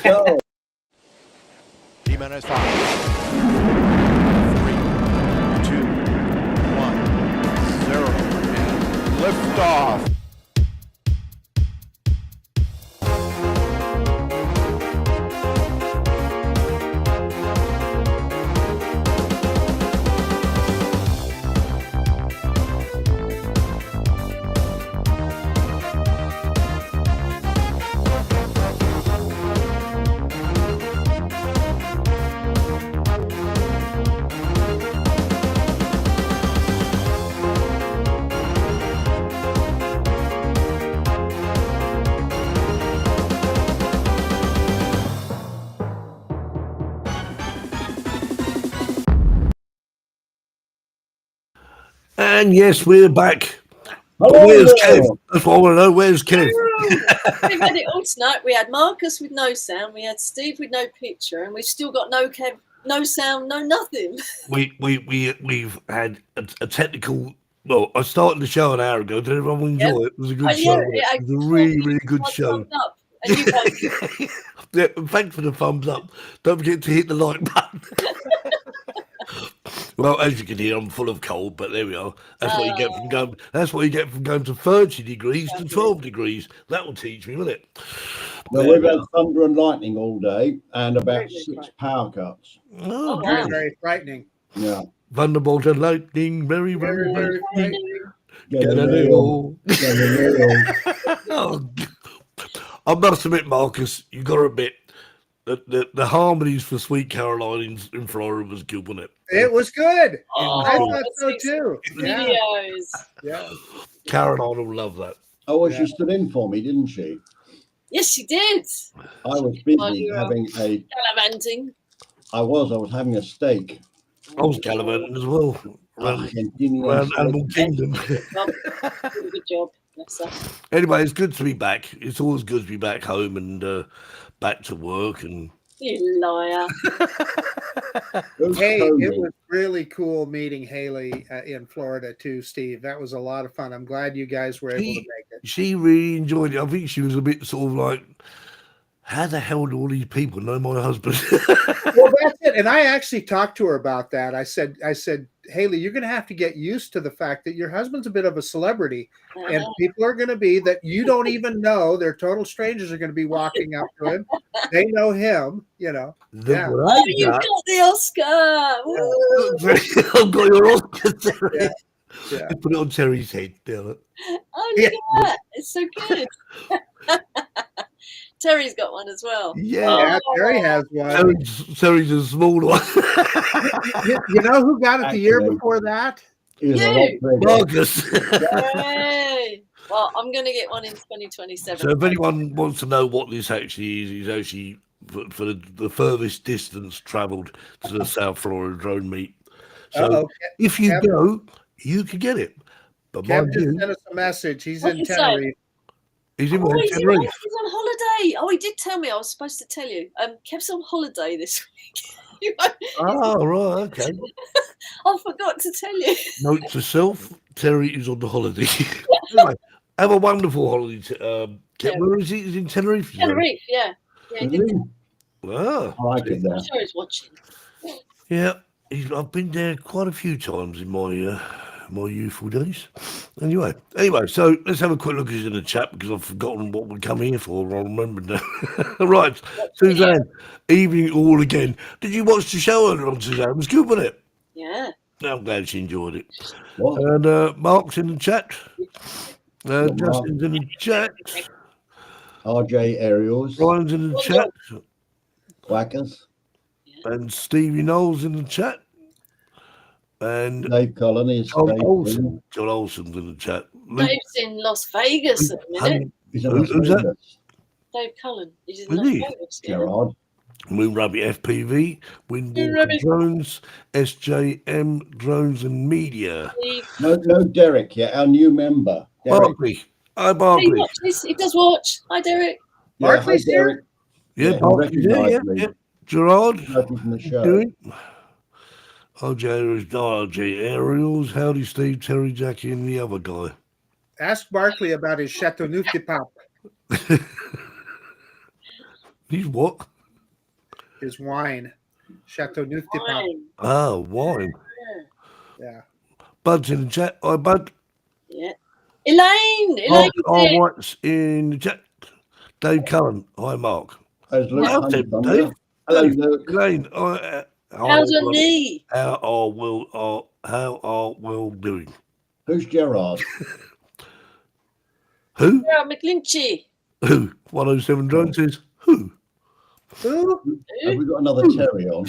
go. D-minus 5, 3, 2, 1, 0, and liftoff. And yes, we're back. Hello Where's there. Kev? That's what I want to know. Where's Kev? We've had it all tonight. We had Marcus with no sound, we had Steve with no picture, and we've still got no Kev, no sound, no nothing. We've had a technical. Well, I started the show an hour ago. Did everyone enjoy it? It was a good show. It was a really good show. Up, and you guys, Yeah, thanks for the thumbs up. Don't forget to hit the like button. Well, as you can hear, I'm full of cold, but there we are. That's what you get from going. That's what you get from going to 30 degrees to 12 degrees. That will teach me, won't it? Well, we've had thunder and lightning all day and about 6 power cuts. Oh, wow. good. Very frightening. Yeah. Thunderbolt and lightning, very, very, Very frightening. Galileo. Galileo. Oh, I must admit, Marcus, you got to admit that the harmonies for Sweet Caroline in Florida was good, wasn't it? It was good. Oh, I thought so that's too. Yeah. videos. Yeah. Caroline will love that. Oh, well, she stood in for me, didn't she? Yes, she did. I was While busy you were having a. gallivanting. I was having a steak. I was gallivanting as well. Around Animal Kingdom. Good job. Bless her. Anyway, it's good to be back. It's always good to be back home and back to work. And You liar. Hey, it was really cool meeting Haley in Florida too, Steve. That was a lot of fun. I'm glad you guys were able to make it. she really enjoyed it. I think she was a bit sort of like, how the hell do all these people know my husband? Well, that's it. And I actually talked to her about that. I said, Haley, you're going to have to get used to the fact that your husband's a bit of a celebrity, and people are going to be that you don't even know. They're total strangers are going to be walking up to him. They know him, you know. Yeah. Oh, you got the Oscar. Woo. I've got your Oscar, Terry. Yeah. Yeah. Put it on Terry's head. Damn it. Oh, look at that. It's so good. Terry's got one as well. Yeah, Terry has one. Terry's a small one. You know who got it the year before that? Marcus. Yay. Well, I'm going to get one in 2027. So if anyone wants to know what this actually is, he's actually for the furthest distance travelled to the South Florida drone meet. So if you go, you can get it. But Kev just sent us a message. He's in Tenerife. He's in Tenerife. Tenerife. He's on holiday. Oh, he did tell me. I was supposed to tell you. Kev's on holiday this week. Oh, right, okay. I forgot to tell you. Note to self, Terry is on the holiday. Anyway, have a wonderful holiday. Kev, where is he? He's in Tenerife. Tenerife, yeah. He did. Wow. I like it there. I'm sure he's watching. Yeah, I've been there quite a few times in my my youthful days. Anyway, so let's have a quick look in the chat because I've forgotten what we come here for. I remember now. Right, Suzanne, evening all again. Did you watch the show earlier on, Suzanne? It was good, wasn't it? Yeah. I'm glad she enjoyed it. What? And Mark's in the chat. Justin's in the chat. RJ Aerials. Ryan's in the chat. Whackers. And Stevie Knowles in the chat. And Dave Cullen is John Olsen. John Olsen's in the chat. Dave's in Las Vegas at the minute. Who's that? Dave Cullen. He's in Is Las he? Vegas. Gerard. Moon Rabbit FPV, Windwalker Drones, SJM Drones and Media. No, Derek yet, our new member. Derek. Barkley. Hi, Barkley. He does watch. Hi, Derek. Yeah, Barkley's hi, Derek. Yeah, Barkley's there, yeah. Gerard. From the show. Doing? RJ Aerials, Howdy Steve, Terry, Jackie, and the other guy. Ask Barkley about his Chateauneuf de Pape. He's what? is wine. Chateau Neuf de Pape. Fine. Oh, wine. Yeah. Bud's in the chat. Hi, Bud. Yeah. Elaine. Mark Elaine. R. White's in the chat. Dave Cullen. Hi, Mark. There's Luke Well, Honey Dave. Thunder. Hello, Luke. Elaine. How's your knee? How are Will doing? Who's Gerard? Who? Gerard McClinchy. Who? 107 Drone says, who? Who? Have we got another Terry on?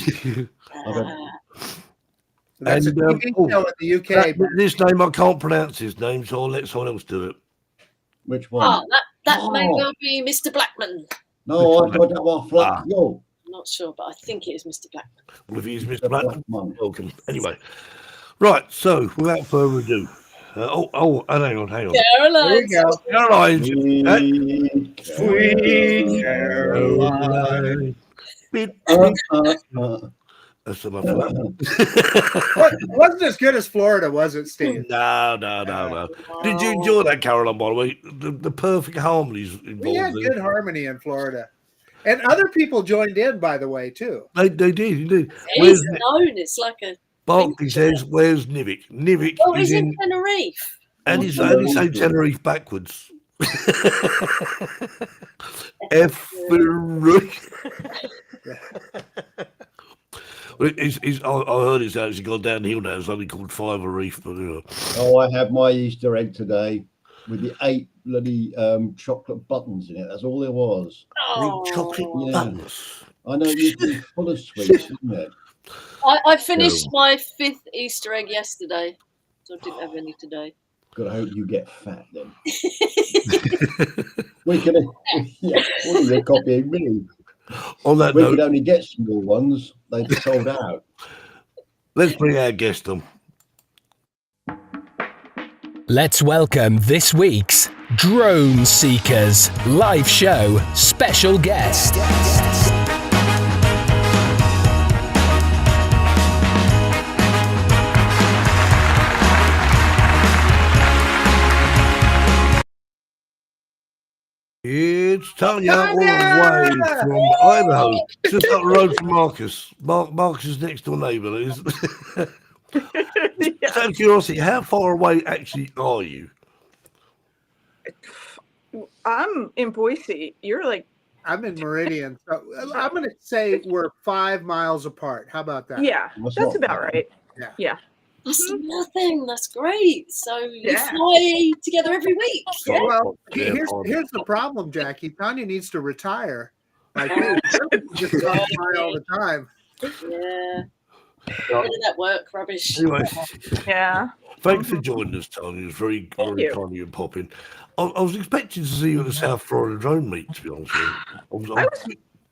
That's And, a TV show in the UK. This name, I can't pronounce his name, so I'll let someone else do it. Which one? Oh, that may Oh. well be Mr. Blackman. No, I got that one flat. Yo, I'm not sure, but I think it is Mr. Blackman. Well, if he's Mr. the Blackman, black man. welcome. Anyway, right, so without further ado, and hang on. There Caroline. you go. Caroline. Sweet Caroline. That's enough of that. It wasn't as good as Florida, was it, Steve? No. Did you enjoy that, Caroline, by the way? The perfect harmonies involved. We had there. good harmony in Florida. And other people joined in, by the way, too. They did. He's known. It's like a. Barkley says, where's Nivik? Nivik Oh, is he's in, in Tenerife. and he's only saying Tenerife backwards. F. Well, I heard it's actually gone downhill now. It's only called Fiver Reef, but Oh, I have my Easter egg today with the 8 bloody chocolate buttons in it. That's all there was. Oh. chocolate Yeah. buttons. I know you're full of sweets, isn't it? I finished my 5th Easter egg yesterday, so I didn't have any today. God, I hope you get fat then. We could, yeah, what are you copying me? On that We note, could only get single ones. They'd be sold out. let's bring our guest on. Let's welcome this week's Drone Seekers live show special guest. It's Tanya all the way from Idaho, just up the road from Marcus. Marcus's next door neighbour. Just out of curiosity, how far away actually are you? I'm in Boise. You're like, I'm in Meridian. So I'm going to say we're 5 miles apart. How about that? yeah, That's that's not about bad. right. Yeah. Yeah. That's nothing. That's great. So you Yeah. fly together every week. Yeah. Well, Yeah, here's the problem, Jackie. Tanya needs to retire. Like me. Just go by all the time. Yeah. Where did that work? Rubbish. Anyway, Yeah. thanks for joining us, Tanya. It was very you. kind of you popping. I was expecting to see you at the South Florida Drone Meet, to be honest with you. I was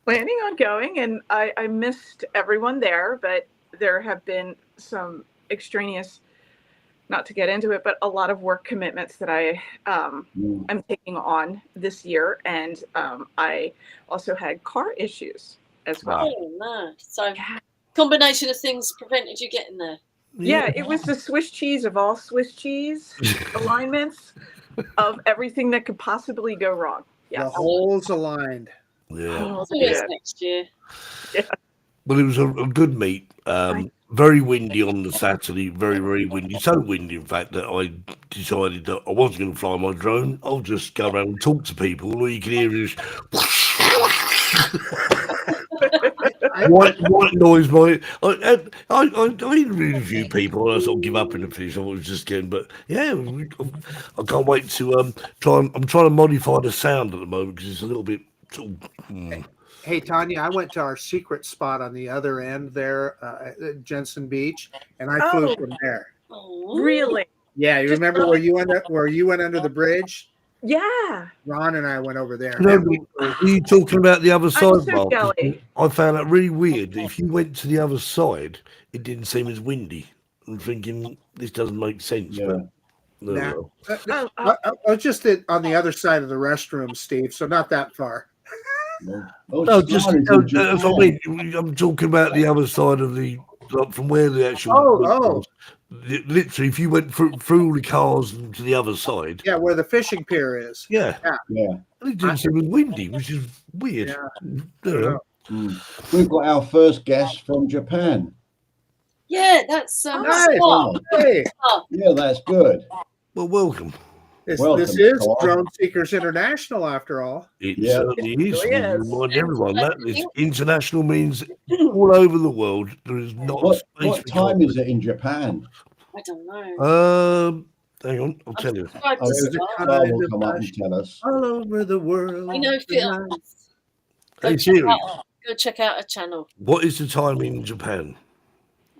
planning on going, and I missed everyone there, but there have been some extraneous, not to get into it, but a lot of work commitments that I am taking on this year. And I also had car issues as well. Oh no. So combination of things prevented you getting there. Yeah, it was the Swiss cheese of all Swiss cheese alignments of everything that could possibly go wrong. The Yeah. holes aligned. Yeah. Oh, I'll do this yeah. next year. Well, it was a good meet. Very windy on the Saturday, very, very windy. So windy, in fact, that I decided that I wasn't going to fly my drone. I'll just go around and talk to people. All you can hear is white noise. I interviewed a few people, and I sort of give up in the finish. I was just kidding, but yeah, I can't wait to try. I'm trying to modify the sound at the moment because it's a little bit. Sort of, Hey, Tanya, I went to our secret spot on the other end there, at Jensen Beach, and I flew Oh. from there. Oh, Really? Yeah, you remember where you went under the bridge? Yeah. Ron and I went over there. No, are you talking about the other side, so Mark? jelly. I found that really weird. That if you went to the other side, it didn't seem as windy. I'm thinking this doesn't make sense. Yeah. But no, Nah. no. I was just on the other side of the restroom, Steve, so not that far. No, just that's what I mean. I'm talking about the other side of the from where the actual. Oh. Literally, if you went through the cars and to the other side. Yeah, where the fishing pier is. Yeah. Yeah. It didn't seem as windy, which is weird. Yeah. I don't know. We've got our first guest from Japan. Yeah, that's Nice. Scott. Hey, Yeah, that's good. Well, welcome. this Welcome, is Scott. Drone Seekers International, after all. It Yeah. certainly is. really We is. remind everyone that this think- international means all over the world. There is not a space What we time can't is it in Japan? I don't know. hang on, I'll tell you. Subscribe to Oh, There's a Scott. Scott kind will of come up hush and tell us. all over the world. I know tonight. films. Hey Siri, Go check out a channel. what is the time in Japan?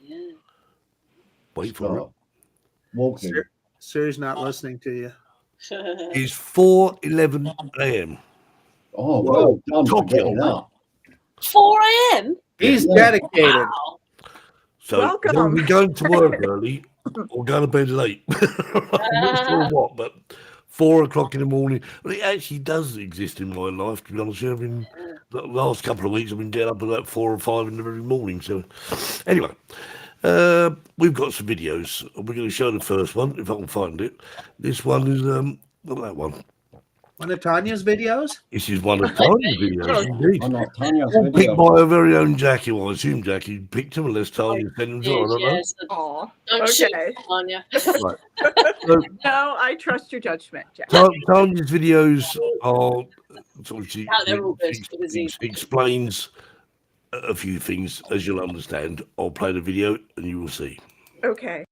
Yeah. Wait for it. Scott. Walking. Siri's not listening to you. It's 4:11 a.m. Oh, well done for Tokyo. getting up. 4 a.m. He's Yeah. dedicated. Wow. So Welcome. we're going to work early or going to bed late. I'm not sure what, but 4 o'clock in the morning. Well, it actually does exist in my life, to be honest with you. The last couple of weeks I've been getting up at about 4 or 5 in the very morning. So anyway, we've got some videos. We're going to show the first one, if I can find it. This one is not that one. One of Tanya's videos? This is one of Tanya's videos, indeed. I'm not Tanya's All picked video. by her very own Jackie. Well, I assume Jackie picked him unless Tanya sent him to her. I don't know. Yes. Aw. Don't shoot, Okay. Tanya. Right. So, No, I trust your judgment, Jack. Tanya's videos are sort of she, Oh, they're all good. It was she easy. explains a few things, as you'll understand. I'll play the video and you will see. Okay.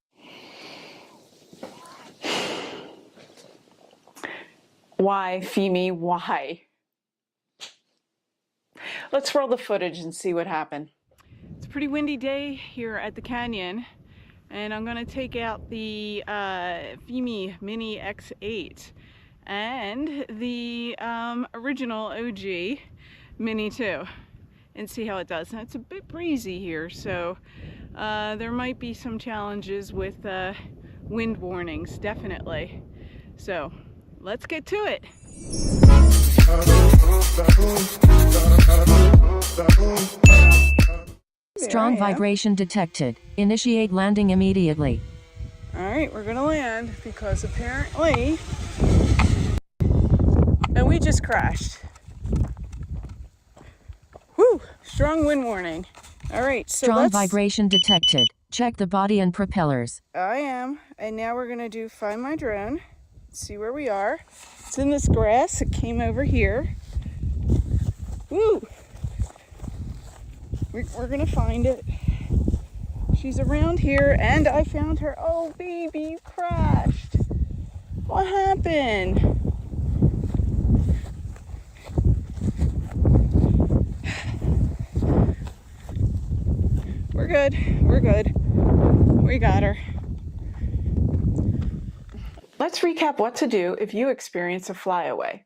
Why, Femi, why? Let's roll the footage and see what happened. It's a pretty windy day here at the canyon, and I'm going to take out the Femi Mini X8 and the original OG Mini 2 and see how it does. And it's a bit breezy here, so there might be some challenges with wind warnings, definitely. So let's get to it. Strong vibration detected. Initiate landing immediately. All right, we're gonna land because apparently, and we just crashed. Whew, strong wind warning. All right, so Strong let's, vibration detected. Check the body and propellers. I am, and now we're gonna do find my drone. See where we are. It's in this grass. It came over here. Woo! We're gonna find it. She's around here, and I found her. Oh, baby, you crashed. What happened? We're good. We're good. We got her. Let's recap what to do if you experience a flyaway.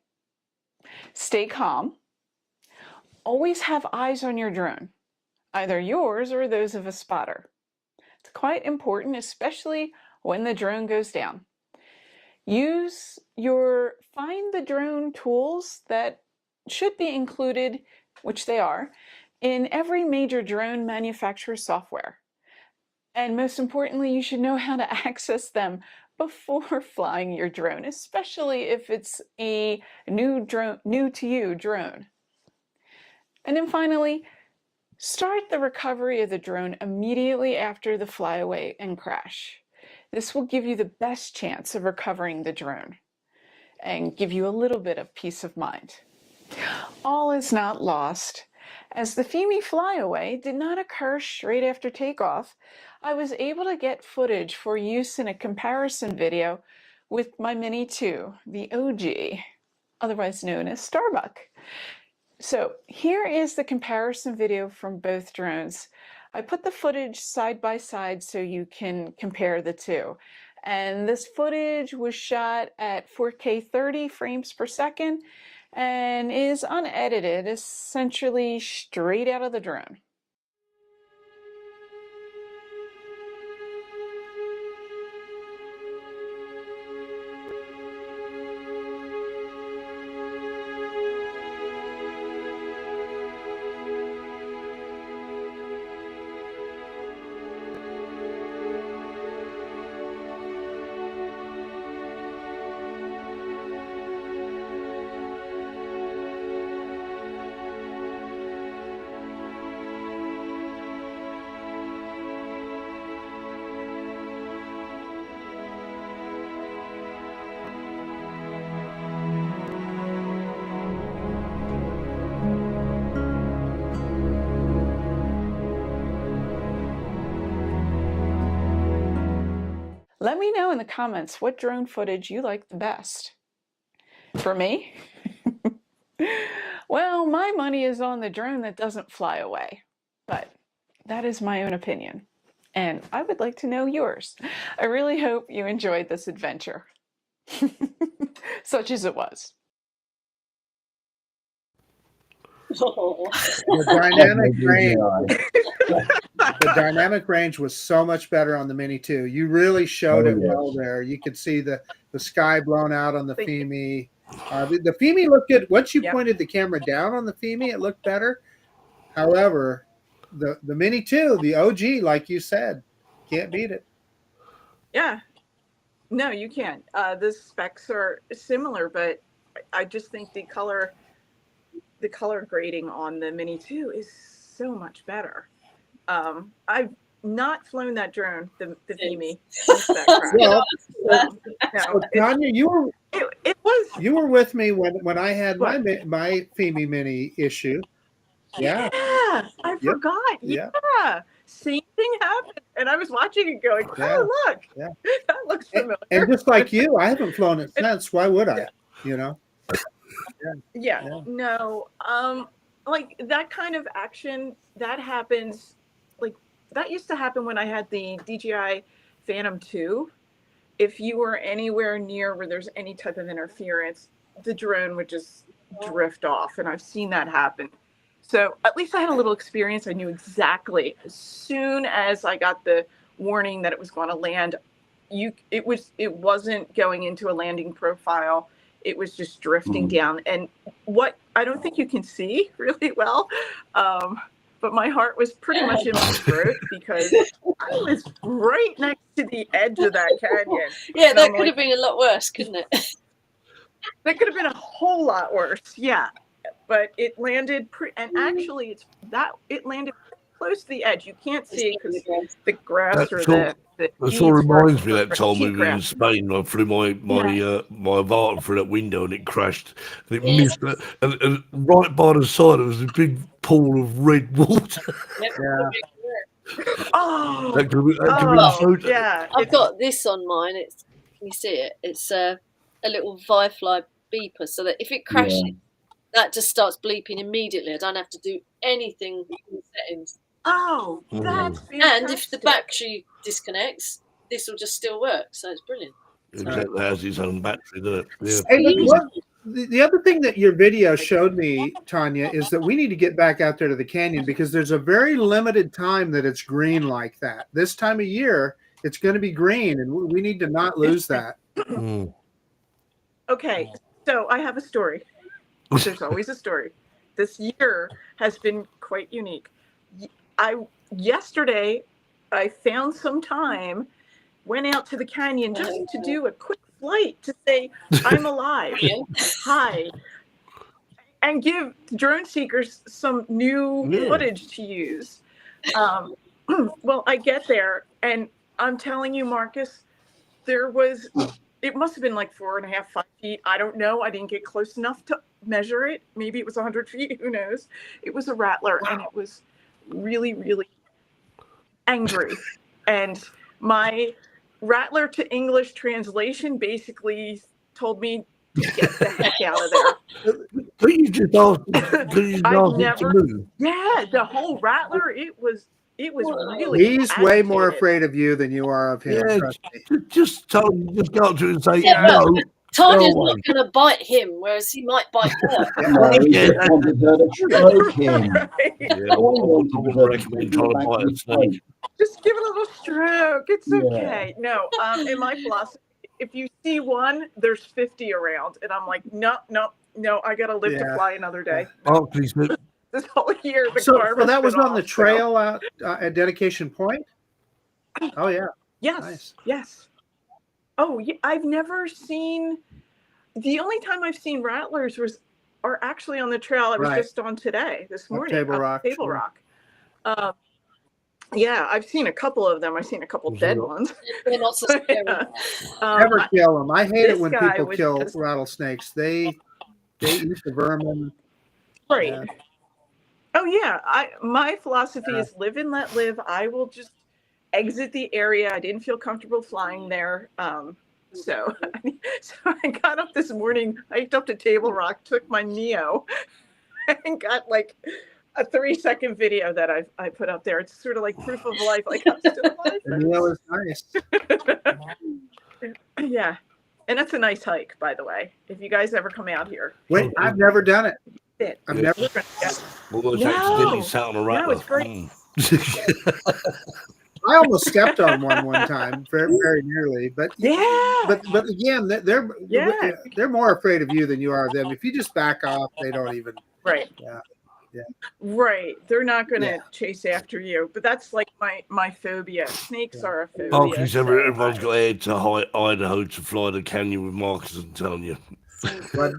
Stay calm. Always have eyes on your drone, either yours or those of a spotter. It's quite important, especially when the drone goes down. Use your find the drone tools that should be included, which they are, in every major drone manufacturer's software. And most importantly, you should know how to access them before flying your drone, especially if it's a new to you drone. And then finally, start the recovery of the drone immediately after the flyaway and crash. This will give you the best chance of recovering the drone and give you a little bit of peace of mind. All is not lost. As the Femi flyaway did not occur straight after takeoff, I was able to get footage for use in a comparison video with my Mini 2, the OG, otherwise known as Starbuck. So here is the comparison video from both drones. I put the footage side by side so you can compare the two. And this footage was shot at 4K 30 frames per second and is unedited, essentially straight out of the drone. Let me know in the comments what drone footage you like the best. For me, well, my money is on the drone that doesn't fly away, but that is my own opinion, and I would like to know yours. I really hope you enjoyed this adventure, such as it was. Oh. The dynamic range was so much better on the Mini 2. You really showed it well there. You could see the sky blown out on the Femi. The Femi looked good. Once you pointed the camera down on the Femi, it looked better. However, the Mini 2, the OG, like you said, can't beat it. Yeah. No, you can't. The specs are similar, but I just think the color grading on the Mini 2 is so much better. I've not flown that drone, the Femi. Well, so Tania, you were with me when I had my Femi Mini issue. Yeah, I forgot. Yeah, same thing happened, and I was watching it going, "Oh, look, that looks familiar." And just like you, I haven't flown it since. Why would I? You know. No. Like that kind of action that happens. Like that used to happen when I had the DJI Phantom 2. If you were anywhere near where there's any type of interference, the drone would just drift off, and I've seen that happen. So at least I had a little experience. I knew exactly as soon as I got the warning that it was going to land. It wasn't going into a landing profile. It was just drifting down. And what I don't think you can see really well, but my heart was pretty much in my throat because I was right next to the edge of that canyon. Yeah, that could have been a lot worse, couldn't it? That could have been a whole lot worse. Yeah. But it landed and actually it landed close to the edge. You can't see it because the grass or the that sort of reminds me of that time we were in Spain. I flew my Avata through that window and it crashed and it missed it. And right by the side, there was a big pool of red water. Oh, yeah. I've got this on mine. Can you see it? It's a little Firefly beeper, so that if it crashes, that just starts bleeping immediately. I don't have to do anything in the settings. Oh, that's fantastic. And if the battery disconnects, this will just still work. So it's brilliant. Exactly, has its own battery, doesn't it? Yeah. Hey, the other thing that your video showed me, Tania, is that we need to get back out there to the canyon because there's a very limited time that it's green like that. This time of year, it's going to be green, and we need to not lose that. Okay, so I have a story. There's always a story. This year has been quite unique. Yesterday, I found some time, went out to the canyon just to do a quick flight to say, I'm alive, hi, and give drone seekers some new footage to use. Well, I get there, and I'm telling you, Marcus, it must have been like 4.5, 5 feet. I don't know. I didn't get close enough to measure it. Maybe it was 100 feet. Who knows? It was a rattler, and it was really, really angry. And my rattler to English translation basically told me to get the heck out of there. But you just asked to move. Yeah, the whole rattler, it was really He's way more afraid of you than you are of him. Yeah, just tell him, just go up to him and say, no. No. Tanya's not going to bite him, whereas he might bite her. He wanted her to stroke him. Just give it a little stroke. It's okay. No, in my philosophy, if you see one, there's 50 around. And I'm like, no, I got to live to fly another day. Oh, please. This whole year. So that was on the trail out at Dedication Point? Oh, yeah. Yes. Nice. Yes. Oh, yeah. I've never seen. The only time I've seen rattlers are actually on the trail I was just on this morning. Table Rock. Table Rock. Yeah, I've seen a couple of them. I've seen a couple dead ones. They're not so scary. Never kill them. I hate it when people kill rattlesnakes. They eat the vermin. Right. Oh yeah. My philosophy is live and let live. I will just exit the area. I didn't feel comfortable flying there. So I got up this morning, hiked up to Table Rock, took my Neo, and got like a 3-second video that I put up there. It's sort of like proof of life. Like, I'm still alive. The Neo is nice. Yeah. And it's a nice hike, by the way, if you guys ever come out here. Wait, I've never done it. I've never. Well, it's accidentally sat on a rattler. No, it's great. I almost stepped on one time, very, very nearly. But Yeah. but again, they're more afraid of you than you are of them. If you just back off, they don't even. Right. Yeah. Right. They're not going to chase after you. But that's like my phobia. Snakes are a phobia. Marcus, everyone's got to head to Idaho to fly the canyon with Marcus and Tania. But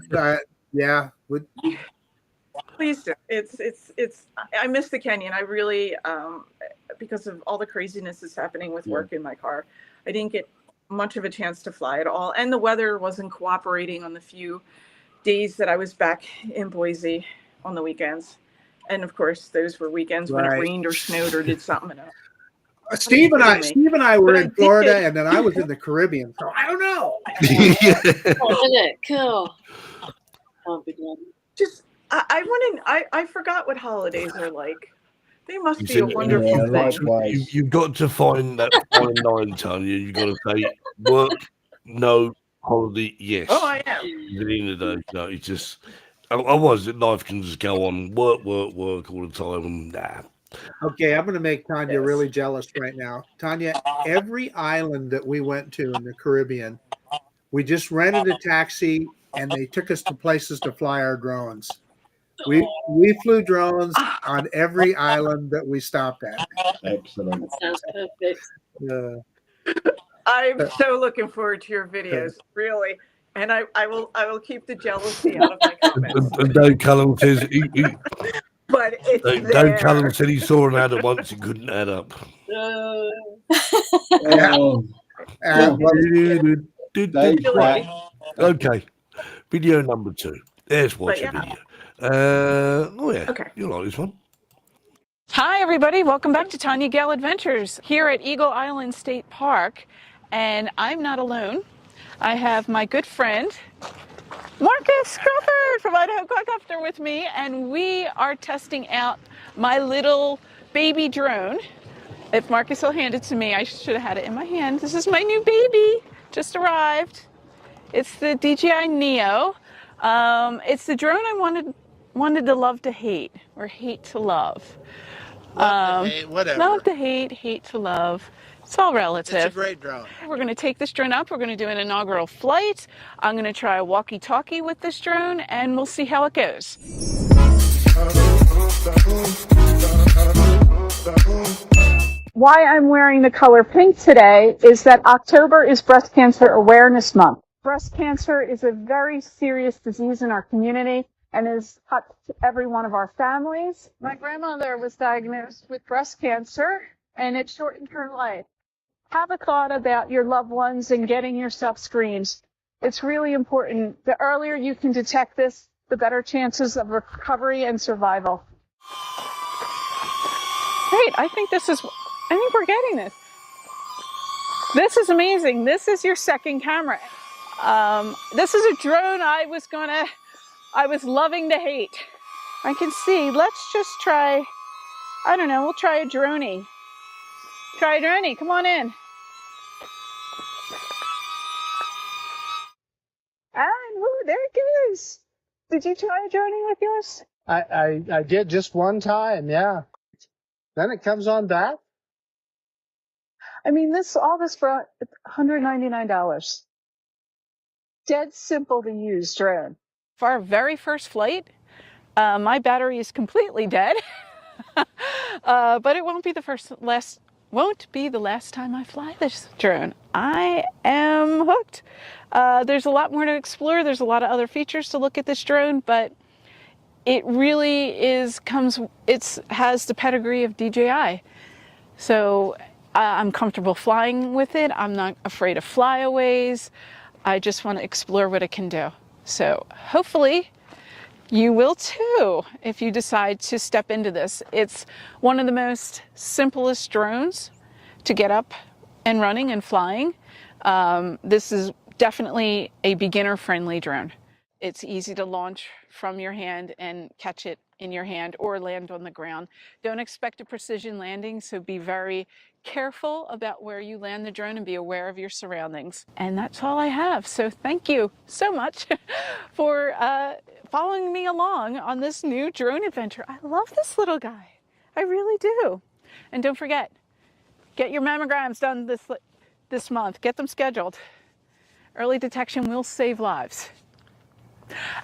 Please do. It's. I miss the canyon. I really, because of all the craziness that's happening with work in my car, I didn't get much of a chance to fly at all. And the weather wasn't cooperating on the few days that I was back in Boise on the weekends. And of course, those were weekends when it rained or snowed or did something. Steve and I were in Florida, and then I was in the Caribbean. So I don't know. Cool. Can't be done. Just I forgot what holidays are like. They must be a wonderful thing. You've got to find that fine line, Tanya. You've got to say work, no, holiday, yes. Oh, I am. At the end of the day, no, it's just. Otherwise, life can just go on work all the time. And nah. Okay, I'm going to make Tanya really jealous right now. Tanya, every island that we went to in the Caribbean, we just rented a taxi and they took us to places to fly our drones. We flew drones on every island that we stopped at. Excellent. That sounds perfect. I'm so looking forward to your videos, really. And I will keep the jealousy out of my comments. And Dave Cullen says But it's Dave Cullen said he saw an adder once and couldn't add up. Okay, video number 2. Let's watch a video. Okay. You'll like this one. Hi, everybody. Welcome back to Tania Gail Adventures here at Eagle Island State Park. And I'm not alone. I have my good friend, Marcus Crawford from Idaho Quadcopter with me, and we are testing out my little baby drone. If Marcus will hand it to me, I should have had it in my hand. This is my new baby, just arrived. It's the DJI Neo. It's the drone I wanted to love to hate, or hate to love. Love to hate, whatever. Love to hate, hate to love. It's all relative. It's a great drone. We're going to take this drone up. We're going to do an inaugural flight. I'm going to try a walkie-talkie with this drone, and we'll see how it goes. Why I'm wearing the color pink today is that October is Breast Cancer Awareness Month. Breast cancer is a very serious disease in our community and has touched every one of our families. My grandmother was diagnosed with breast cancer, and it shortened her life. Have a thought about your loved ones and getting yourself screened. It's really important. The earlier you can detect this, the better chances of recovery and survival. Great, I think we're getting this. This is amazing. This is your second camera. This is a drone I was loving to hate. I can see, let's just try, I don't know, we'll try a droney. Try a droney, come on in. And there it goes. Did you try a droney with yours? I did just one time, yeah. Then it comes on back. I mean, all this for $199. Dead simple to use drone. For our very first flight, my battery is completely dead, but it won't be the last time I fly this drone. I am hooked. There's a lot more to explore. There's a lot of other features to look at this drone, but it really has the pedigree of DJI. So I'm comfortable flying with it. I'm not afraid of flyaways. I just want to explore what it can do. So hopefully you will too if you decide to step into this. It's one of the most simplest drones to get up and running and flying. This is definitely a beginner-friendly drone. It's easy to launch from your hand and catch it in your hand or land on the ground. Don't expect a precision landing, so be very careful about where you land the drone and be aware of your surroundings. And that's all I have. So thank you so much for following me along on this new drone adventure. I love this little guy. I really do. And don't forget, get your mammograms done this month. Get them scheduled. Early detection will save lives.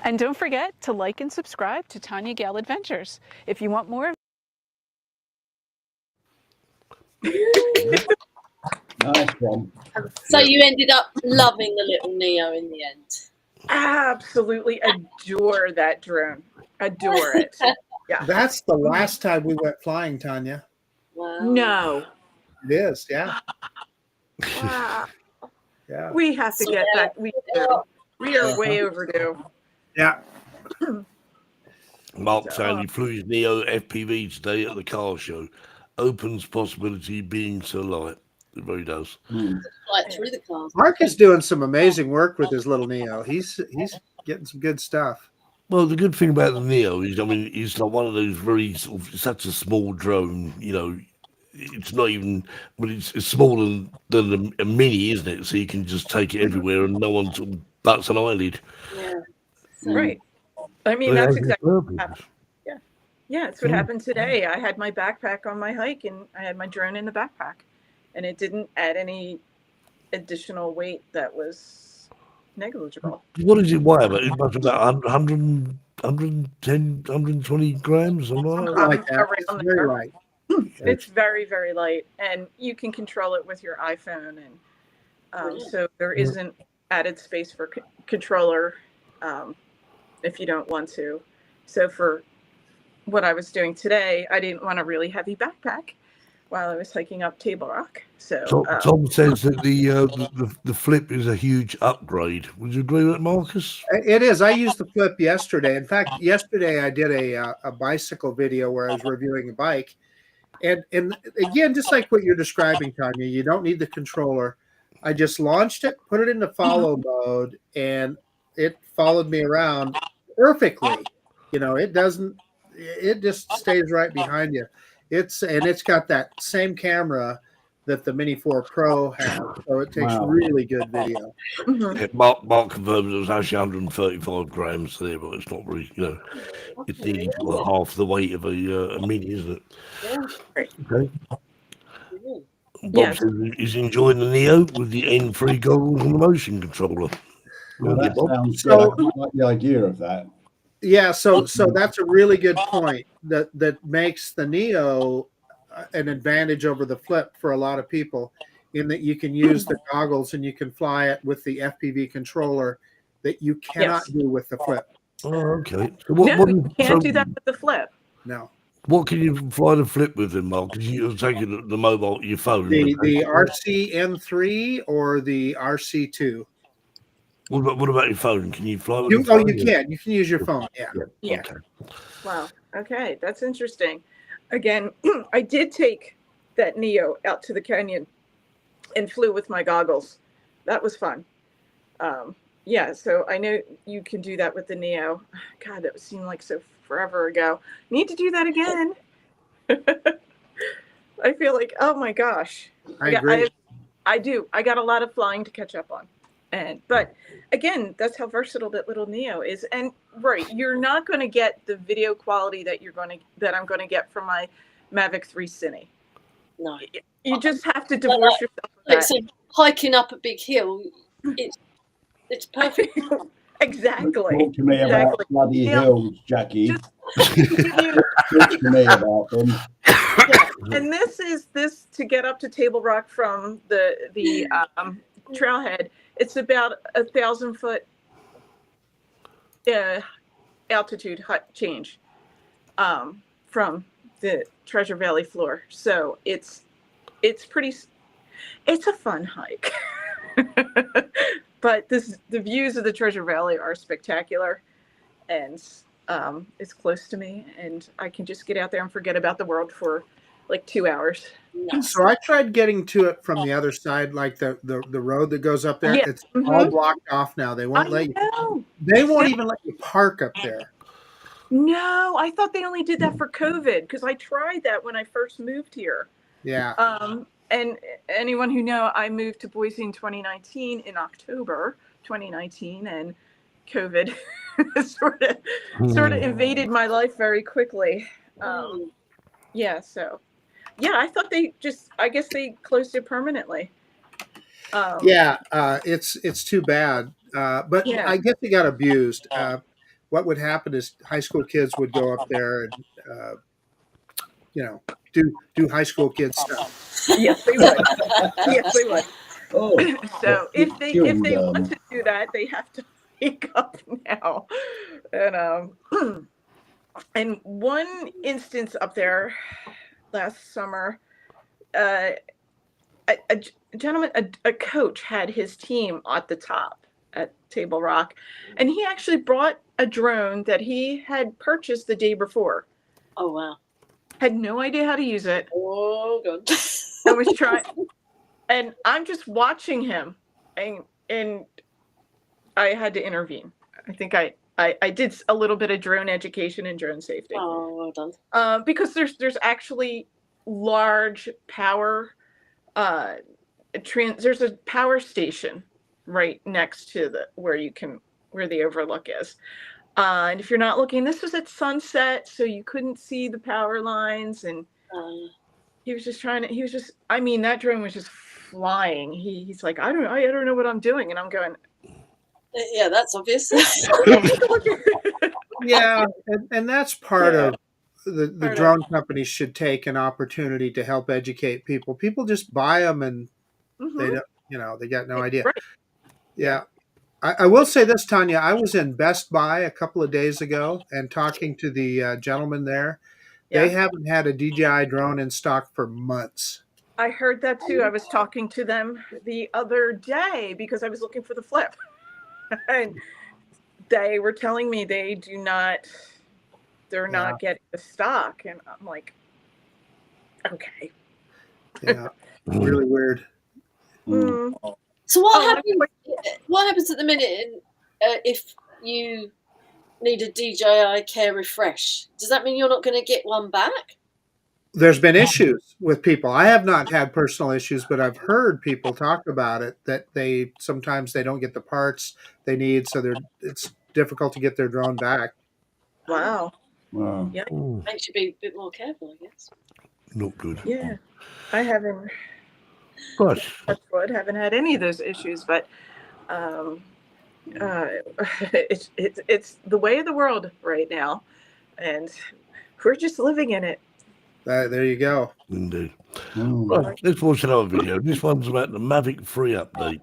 And don't forget to like and subscribe to Tania Gail Adventures if you want more. Nice one. So you ended up loving the little Neo in the end. Absolutely adore that drone. Adore it. Yeah. That's the last time we went flying, Tanya. Wow. No. It is, yeah. Wow. Yeah. We have to get back. We do. We are way overdue. Yeah. Mark saying he flew his Neo FPV today at the car show. Opens possibility being so light. It really does. Right through the cars. Mark is doing some amazing work with his little Neo. He's getting some good stuff. Well, the good thing about the Neo is, I mean, it's like one of those very sort of, such a small drone, you know, it's not even, well, it's smaller than a mini, isn't it? So you can just take it everywhere and no one sort of butts an eyelid. Yeah. Right. I mean, Well, that's it has exactly its what purpose. happened. Yeah. Yeah, that's what happened today. I had my backpack on my hike and I had my drone in the backpack. And it didn't add any additional weight that was negligible. What does it weigh? It must be about 100, 110, 120 grams, something like that. Like that. It's Around very there. light. It's very, very light. And you can control it with your iPhone. And so there isn't added space for controller if you don't want to. So for what I was doing today, I didn't want a really heavy backpack while I was hiking up Table Rock. So Tom says that the Flip is a huge upgrade. Would you agree with that, Marcus? It is. I used the Flip yesterday. In fact, yesterday I did a bicycle video where I was reviewing a bike. And again, just like what you're describing, Tanya, you don't need the controller. I just launched it, put it into follow mode, and it followed me around perfectly. You know, it just stays right behind you. It's got that same camera that the Mini 4 Pro has, so it takes really good video. Yeah, Mark confirms it was actually 135 grams there, but it's not really, you know, it's nearly half the weight of a Mini, isn't it? Yeah. Okay. Bob says he's enjoying the Neo with the N3 goggles and the motion controller. Well, that sounds good. I quite like the idea of that. Yeah, so that's a really good point that makes the Neo an advantage over the Flip for a lot of people, in that you can use the goggles and you can fly it with the FPV controller that you cannot do with the Flip. Oh, okay. So you can't do that with the Flip. No. What can you fly the Flip with then, Mark? Because you're taking the mobile, your phone. The RC-N3 or the RC2. What about your phone? Can you fly with You your phone? can. You can use your phone. Yeah. Okay. Wow. Okay, that's interesting. Again, I did take that Neo out to the canyon and flew with my goggles. That was fun. Yeah, so I know you can do that with the Neo. God, that seemed like so forever ago. Need to do that again. I feel like, oh my gosh. I agree. I do. I got a lot of flying to catch up on. But again, that's how versatile that little Neo is. And right, you're not going to get the video quality that I'm going to get from my Mavic 3 Cine. No, you just have to divorce yourself from that. So hiking up a big hill, it's perfect. Exactly. Talk to me about bloody hills, Jackie. Talk to me about them. Yeah. And this to get up to Table Rock from the trailhead. It's about 1,000-foot altitude change from the Treasure Valley floor. So it's a fun hike. But the views of the Treasure Valley are spectacular, and it's close to me, and I can just get out there and forget about the world for like 2 hours. So I tried getting to it from the other side, like the road that goes up there. Yeah. It's all blocked off now. They won't let you. They won't even let you park up there. No, I thought they only did that for COVID because I tried that when I first moved here. Yeah. And anyone who know, I moved to Boise in 2019 in October 2019, and COVID sort of invaded my life very quickly. Yeah, so yeah, I thought I guess they closed it permanently. It's too bad. But Yeah. I guess they got abused. What would happen is high school kids would go up there and do high school kid stuff. Yes, they would. Yes, they would. Oh, So if they want to do that, they have to wake up now. And in one instance up there last summer, a gentleman, a coach had his team at the top at Table Rock, and he actually brought a drone that he had purchased the day before. Oh wow! Had no idea how to use it. Oh god! I was trying, and I'm just watching him, and I had to intervene. I think I did a little bit of drone education and drone safety. Oh, well done. Because there's actually large power. There's a power station right next to where the overlook is. And if you're not looking, this was at sunset, so you couldn't see the power lines. And he was just that drone was just flying. He's like, I don't know what I'm doing. And I'm going, yeah, that's obvious. Yeah. And that's part of the drone companies should take an opportunity to help educate people. People just buy them and they don't, they got no idea. Right. Yeah. I will say this, Tanya, I was in Best Buy a couple of days ago and talking to the gentleman there. Yeah. They haven't had a DJI drone in stock for months. I heard that too. I was talking to them the other day because I was looking for the Flip. And they were telling me they're not getting the stock. And I'm like, okay. Yeah, really weird. So what happens at the minute if you need a DJI Care refresh? Does that mean you're not going to get one back? There's been issues with people. I have not had personal issues, but I've heard people talk about it, that sometimes they don't get the parts they need, so it's difficult to get their drone back. Wow. Yeah, makes you be a bit more careful, I guess. Not good. Yeah, I haven't. Gosh. Touch wood, haven't had any of those issues, but it's the way of the world right now, and we're just living in it. There you go. Indeed. Right, let's watch another video. This one's about the Mavic 3 update.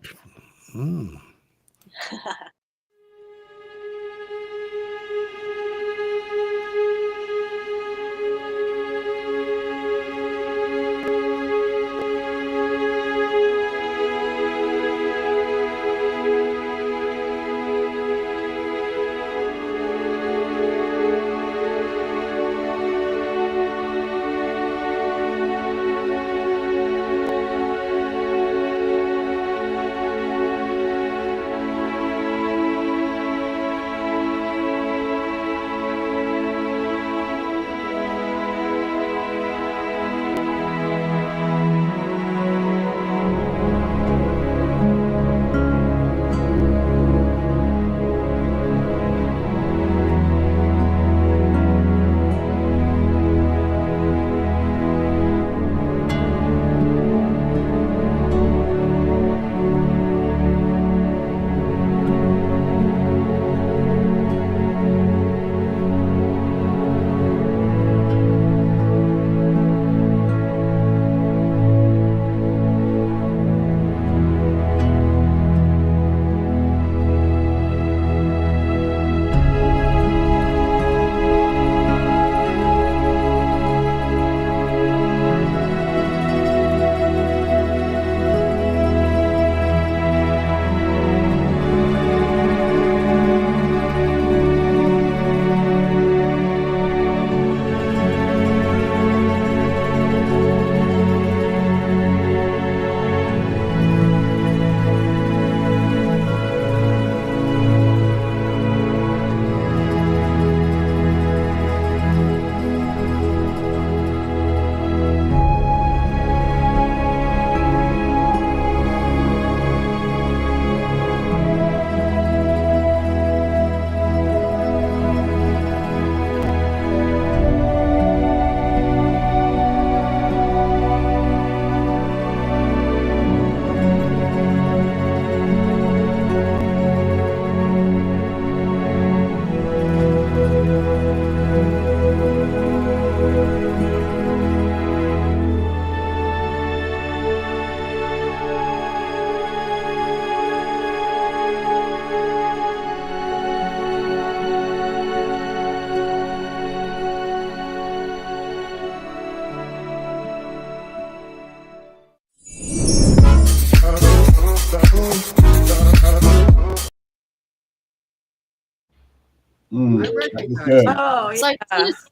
Oh, So yeah.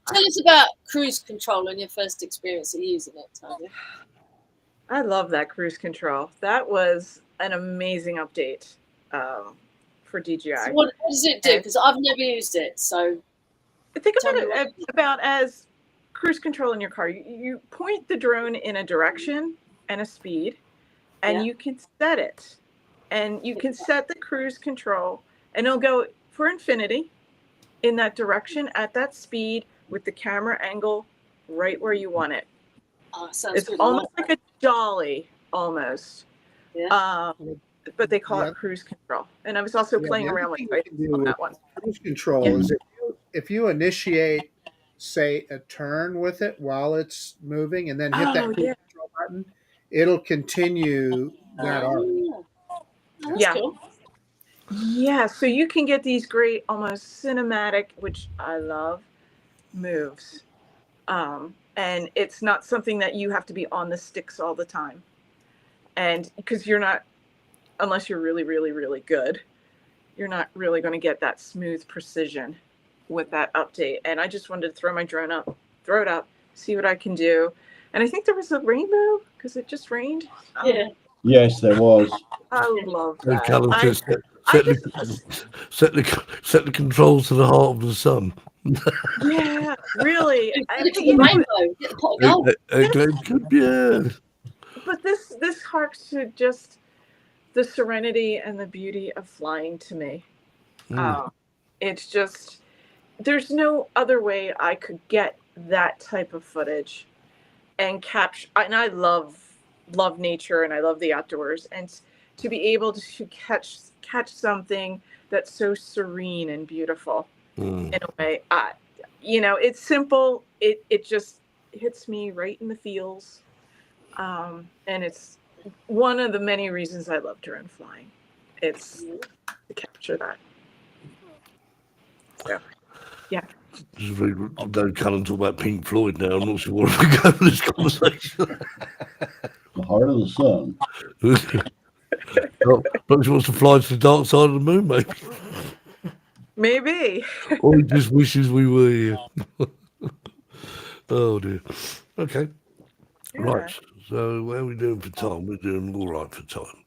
tell us about cruise control and your first experience of using it, Tanya. I love that cruise control. That was an amazing update for DJI. So what does it do? Because I've never used it. So think about as cruise control in your car. You point the drone in a direction and a speed, and you can set it. And you can set the cruise control, and it'll go for infinity in that direction at that speed with the camera angle right where you want it. It's good. almost like a dolly, almost. Yeah. But they call it cruise control. And I was also playing around with on that one. Cruise control is if you initiate, say, a turn with it while it's moving, and then hit that cruise control button, it'll continue that arc. Cool. Yeah, so you can get these great, almost cinematic, which I love, moves. And it's not something that you have to be on the sticks all the time. And because you're not, unless you're really, really, really good, you're not really going to get that smooth precision with that update. And I just wanted to throw my drone up, throw it up, see what I can do. And I think there was a rainbow because it just rained. Yes, there was. I love that. Set the controls to the heart of the sun. Yeah, really. But this harks to just the serenity and the beauty of flying to me. It's just, there's no other way I could get that type of footage and capture. And I love nature and I love the outdoors, and to be able to catch something that's so serene and beautiful in a way. It's simple. It just hits me right in the feels. And it's one of the many reasons I love drone flying. It's to capture that. So, yeah. Don't come and talk about Pink Floyd now. I'm not sure where we go with this conversation. The heart of the sun. Perhaps he wants to fly to the dark side of the moon, maybe. Maybe. Or he just wishes we were here. Oh dear. Okay. Yeah. Right. So what are we doing for time? We're doing all right for time.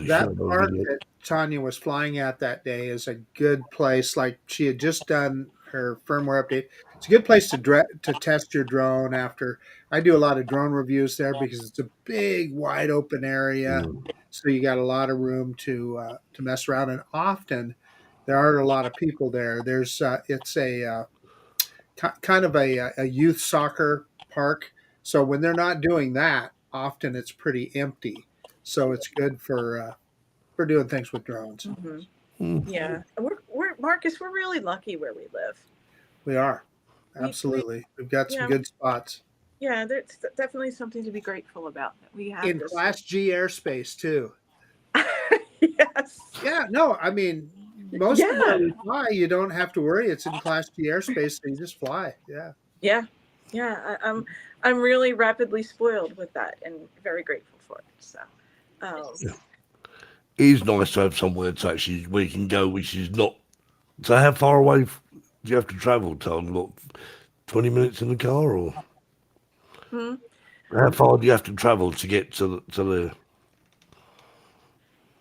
That park that Tanya was flying at that day is a good place. Like, she had just done her firmware update. It's a good place to test your drone after. I do a lot of drone reviews there because it's a big, wide open area. So you got a lot of room to mess around. And often there aren't a lot of people there. There's it's a kind of a youth soccer park. So when they're not doing that, often it's pretty empty. So it's good for doing things with drones. Yeah, we're Marcus. We're really lucky where we live. We are, absolutely. We've got some good spots. Yeah, there's definitely something to be grateful about that we have in Class G airspace too. Yes. Yeah. No, I mean, most of where we fly, you don't have to worry. It's in Class G airspace, so you just fly. Yeah. Yeah. Yeah. I'm really rapidly spoiled with that, and very grateful for it. So. It is nice to have somewhere to actually where you can go, which is not. So how far away do you have to travel, Tom? What, 20 minutes in the car, or how far do you have to travel to get to the?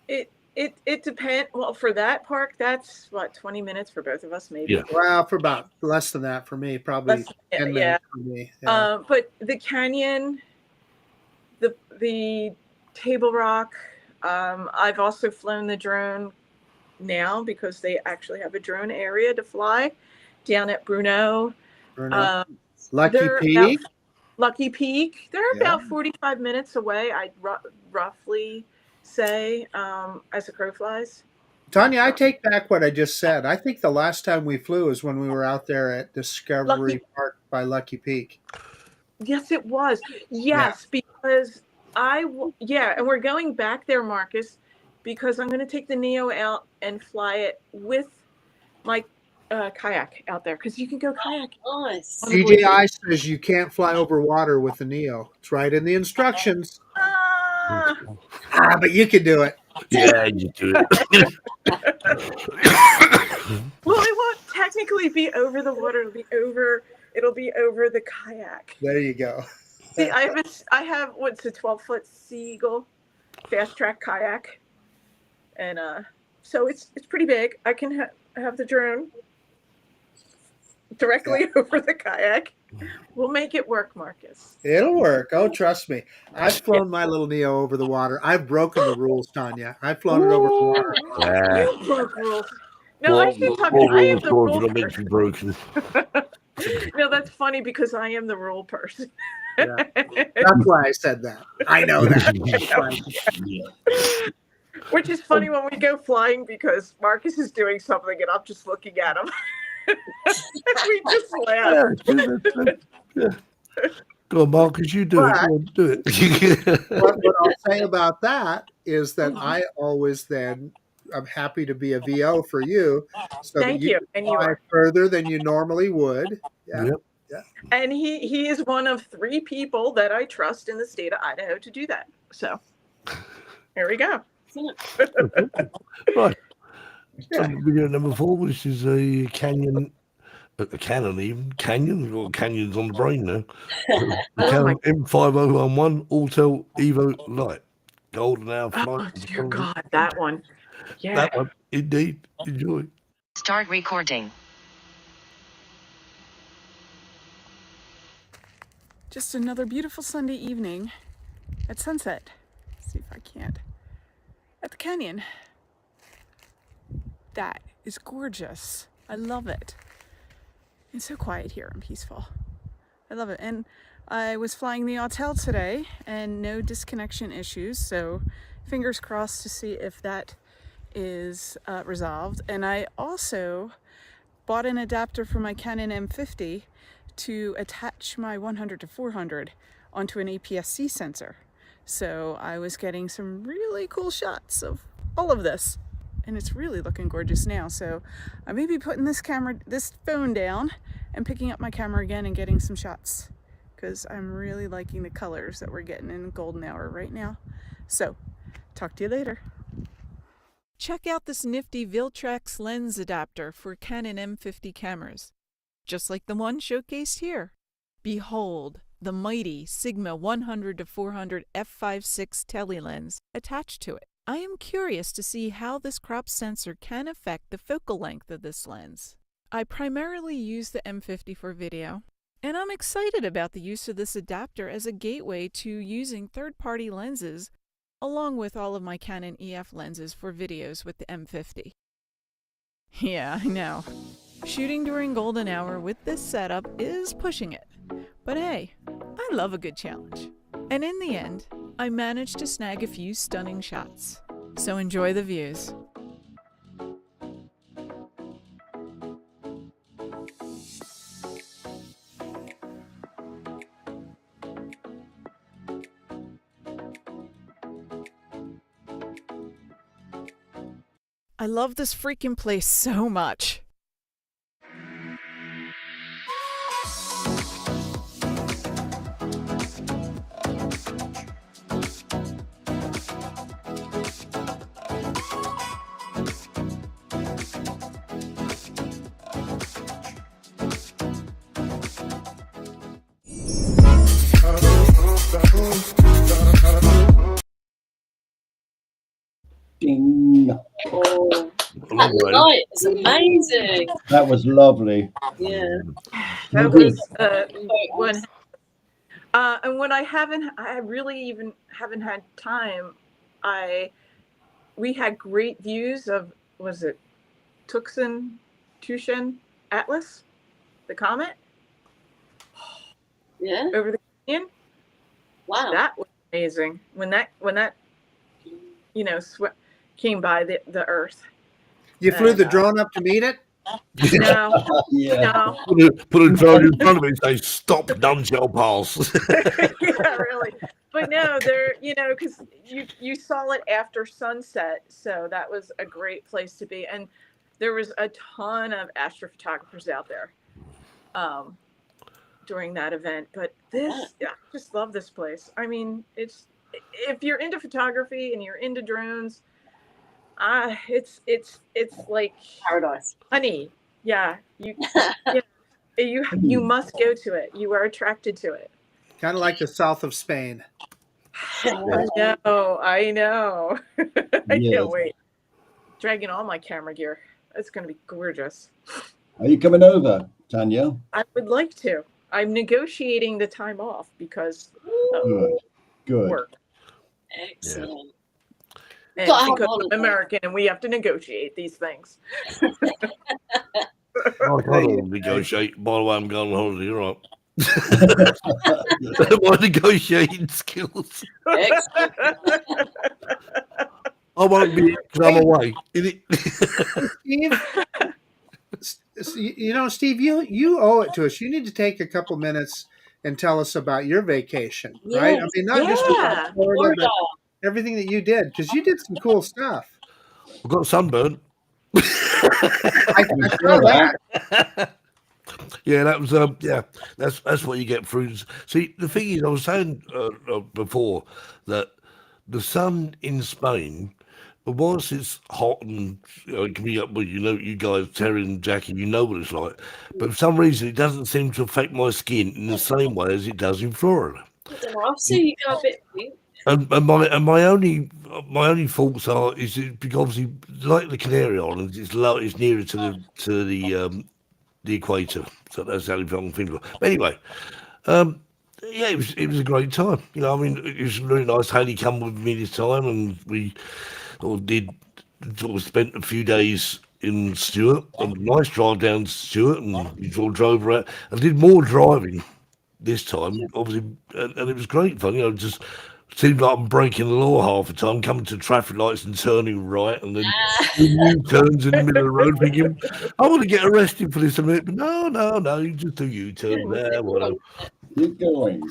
It depends. Well, for that park, that's what, 20 minutes for both of us, maybe. Yeah. Well, for about less than that for me, probably 10 minutes for me. Yeah. But the canyon, the Table Rock. I've also flown the drone now because they actually have a drone area to fly down at Bruneau. Lucky Peak. They're about 45 minutes away. I'd roughly say as a crow flies. Tanya, I take back what I just said. I think the last time we flew is when we were out there at Discovery Park by Lucky Peak. Yes, it was. Yes, because and we're going back there, Marcus, because I'm going to take the Neo out and fly it with my kayak out there because you can go kayak. Nice. DJI says you can't fly over water with the Neo. It's right in the instructions. But you can do it. Yeah, you do it. Well, it won't technically be over the water. It'll be over the kayak. There you go. See, I have what's a 12-foot Seagull fast track kayak, and so it's pretty big. I can have the drone directly over the kayak. We'll make it work, Marcus. It'll work. Oh, trust me. I've flown my little Neo over the water. I've broken the rules, Tanya. I've flown it over the water. Yeah. You broke rules. No, I should talk. I am the rule person. Broken. No, that's funny because I am the rule person. Yeah. That's why I said that. I know that. Which is funny when we go flying because Marcus is doing something and I'm just looking at him. We just laugh. Yeah. Go on, Marcus, you do it. Go on, do it. What I'll say about that is that I always I'm happy to be a VO for you. So Thank you. And you are further than you normally would. Yeah. Yep. Yeah. And he is one of 3 people that I trust in the state of Idaho to do that. So here we go. Right. So video number 4, which is a Canyon. A Canon even. Canyon? We've got Canyons on the brain now. The Canon M5011 Auto Evo Light. Golden hour flight. Oh, dear God, that one. Yeah. That one, indeed. Enjoy. Start recording. Just another beautiful Sunday evening at sunset. Let's see if I can't. At the canyon. That is gorgeous. I love it. It's so quiet here and peaceful. I love it. And I was flying the Autel today and no disconnection issues. So fingers crossed to see if that is resolved. And I also bought an adapter for my Canon M50 to attach my 100 to 400 onto an APS-C sensor. So I was getting some really cool shots of all of this. And it's really looking gorgeous now. So I may be putting this phone down and picking up my camera again and getting some shots because I'm really liking the colors that we're getting in golden hour right now. So talk to you later. Check out this nifty Viltrex lens adapter for Canon M50 cameras, just like the one showcased here. Behold the mighty Sigma 100 to 400 f/5.6 telelens attached to it. I am curious to see how this crop sensor can affect the focal length of this lens. I primarily use the M50 for video, and I'm excited about the use of this adapter as a gateway to using third-party lenses along with all of my Canon EF lenses for videos with the M50. Yeah, I know. Shooting during golden hour with this setup is pushing it, but hey, I love a good challenge. And in the end, I managed to snag a few stunning shots. So enjoy the views. I love this freaking place so much. Ding. Oh, that light is amazing. That was lovely. Yeah. That was one. And when I really even haven't had time. We had great views of, was it Tucson Atlas, the comet? Yeah. Over the canyon. Wow. That was amazing. When that came by the Earth. You flew the drone up to meet it? No, Yeah. no. Put a drone in front of me and say, "Stop, none shall pass." Yeah, really. But no, there, because you saw it after sunset, so that was a great place to be, and there was a ton of astrophotographers out there during that event. But this, I just love this place. I mean, if you're into photography and you're into drones, it's like Paradise. honey. Yeah, you must go to it. You are attracted to it. Kind of like the south of Spain. I know. I Yes. can't wait. Dragging all my camera gear. It's going to be gorgeous. Are you coming over, Tanya? I would like to. I'm negotiating the time off because of Good. work. Excellent. And Gotta have because holiday. I'm American and we have to negotiate these things. I can't negotiate. By the way, I'm going on holiday. All right. My negotiating skills. Excellent. I won't be because I'm away. Steve, Steve, you owe it to us. You need to take a couple minutes and tell us about your vacation, right? I mean, not just about Florida, but everything that you did, because you did some cool stuff. I got sunburned. I saw that. Yeah, that was that's what you get through. See, the thing is, I was saying before that the sun in Spain, whilst it's hot and it can be up, well, you guys, Terry and Jackie, you know what it's like, but for some reason it doesn't seem to affect my skin in the same way as it does in Florida. I don't know. I've seen you go a bit pink. And my only thoughts are is it, because obviously like the Canary Islands, it's nearer to the equator, so that's the only thing I can think of. But anyway, yeah, it was a great time. I mean, it was really nice. Haley come with me this time, and we spent a few days in Stewart. A nice drive down to Stewart, and we drove around. I did more driving this time, obviously, and it was great fun. Just seemed like I'm breaking the law half the time, coming to traffic lights and turning right, and then U-turns in the middle of the road, thinking, I want to get arrested for this a minute, but no, you just do U-turns there, whatever. Keep going.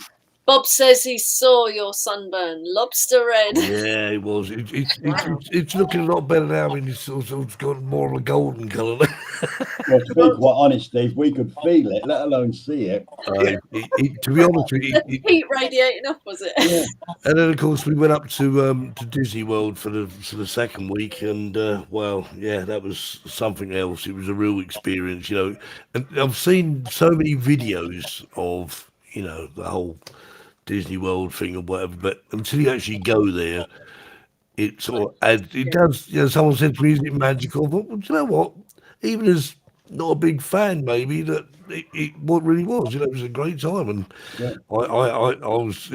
Bob says he saw your sunburn, lobster red. Yeah, it was. It's looking a lot better now. I mean, it's got more of a golden colour. Well, to be quite honest, Steve, we could feel it, let alone see it. To be honest with you, heat radiating off, was it? Yeah. And then of course we went up to Disney World for the second week, and well, yeah, that was something else. It was a real experience, And I've seen so many videos of the whole Disney World thing or whatever, but until you actually go there, it sort of adds. It does. Someone said to me, "Is it magical?" But well, do you know what? Even as not a big fan, maybe that it what really was. It was a great time, and I was.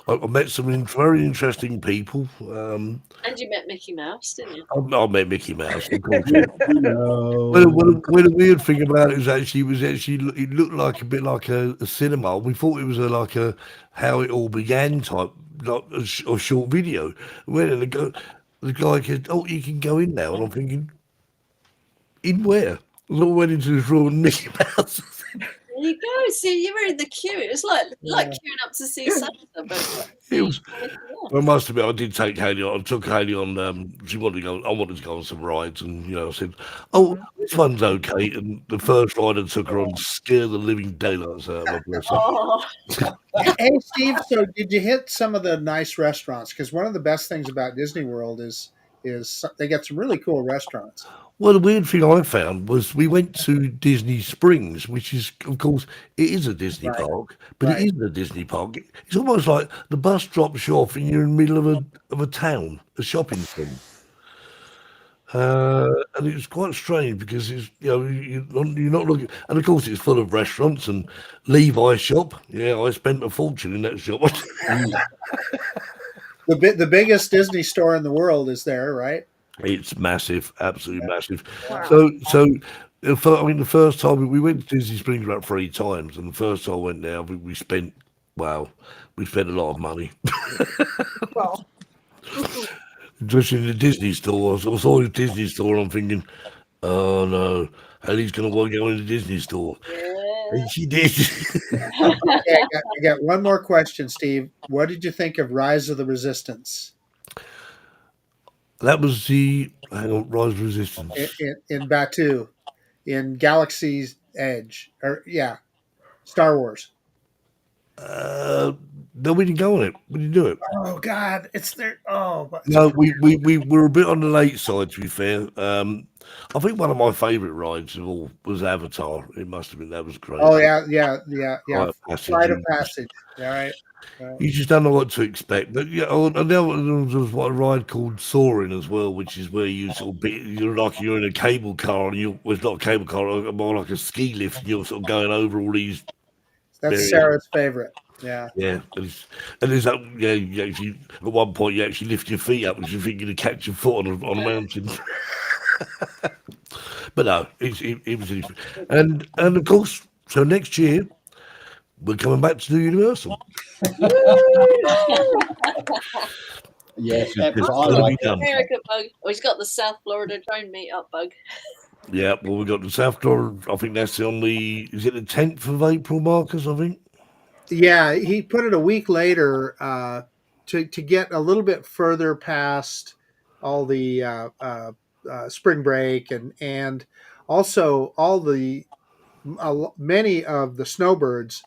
I met some very interesting people. And you met Mickey Mouse, didn't you? I met Mickey Mouse, of course. Well, the weird thing about it was actually it looked like a bit like a cinema. We thought it was like a how it all began type, like a short video. Went and the guy said, "Oh, you can go in now," and I'm thinking, "In where?" And I went into this room and Mickey Mouse. There you go. See, you were in the queue. It was like queuing up to see Santa, but it was. Well, I must admit, I did take Haley on. I took Haley on. She wanted to go. I wanted to go on some rides, and I said, "Oh, this one's okay." And the first ride I took her on scared the living daylights out of her. Oh. Hey, Steve. So, did you hit some of the nice restaurants? Because one of the best things about Disney World is they got some really cool restaurants. Well, the weird thing I found was we went to Disney Springs, which is, of course, it is a Disney park, but it isn't a Disney park. It's almost like the bus drops you off and you're in the middle of a town, a shopping centre. And it was quite strange because it's you're not looking, and of course it's full of restaurants and Levi's shop. Yeah, I spent a fortune in that shop. The biggest Disney store in the world is there, right? It's massive, absolutely massive. Wow. So, I mean, the first time we went to Disney Springs about 3 times, and the first time I went there, we spent a lot of money. Well, Just in the Disney store, I saw the Disney store, and I'm thinking, Oh no, Ellie's gonna want to go in the Disney store. Yeah. And she did. Okay, I got one more question, Steve. What did you think of Rise of the Resistance That was the Rise of Resistance. in Batuu, in Galaxy's Edge, or Star Wars? No, we didn't go on it. We didn't do it. Oh God, it's there. Oh, No, we were a bit on the late side, to be fair. I think one of my favourite rides of all was Avatar. It must have been. That was great. oh yeah. Rite of Passage. Flight of Passage. All right. You just don't know what to expect. But yeah, and the other one was what a ride called Soaring as well, which is where you sort of you're in a cable car, and well, it's not a cable car, more like a ski lift. And you're sort of going over all these. That's Sarah's favorite. Yeah. Yeah, and there's that. Yeah, you actually at one point you actually lift your feet up because you're thinking to catch your foot on a mountain. But no, it was, and of course, so next year we're coming back to do Universal. Yes, I like America bug. Oh, he's got the South Florida drone meetup bug. Yeah, well, we got the South Florida. I think that's on is it the 10th of April, Marcus? I think. Yeah, he put it a week later to get a little bit further past all the spring break and also all the many of the snowbirds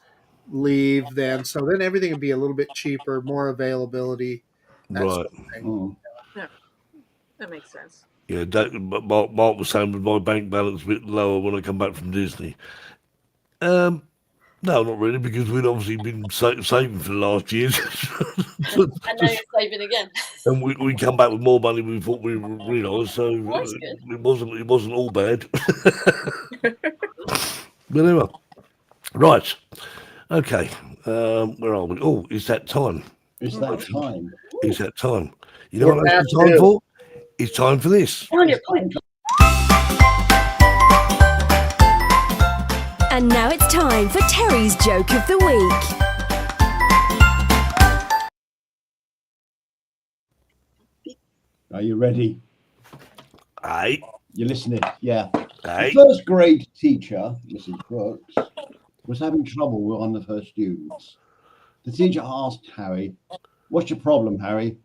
leave then, so then everything would be a little bit cheaper, more availability. That Right. sort of thing. Yeah, that makes sense. Yeah, Mark was saying with my bank balance a bit lower when I come back from Disney. No, not really, because we'd obviously been saving for the last years. And now you're saving again. And we come back with more money than we thought we realised, so That's good. it wasn't all bad. But anyway, right, okay, where are we? Oh, it's that time. It's that time. It's that time. You know what it's time for? It's time for this. On your point. And now it's time for Terry's Joke of the Week. Are you ready? Aye. You're listening? Yeah. Aye. The first grade teacher, Mrs. Brooks, was having trouble with one of her students. The teacher asked Harry, "What's your problem, Harry?"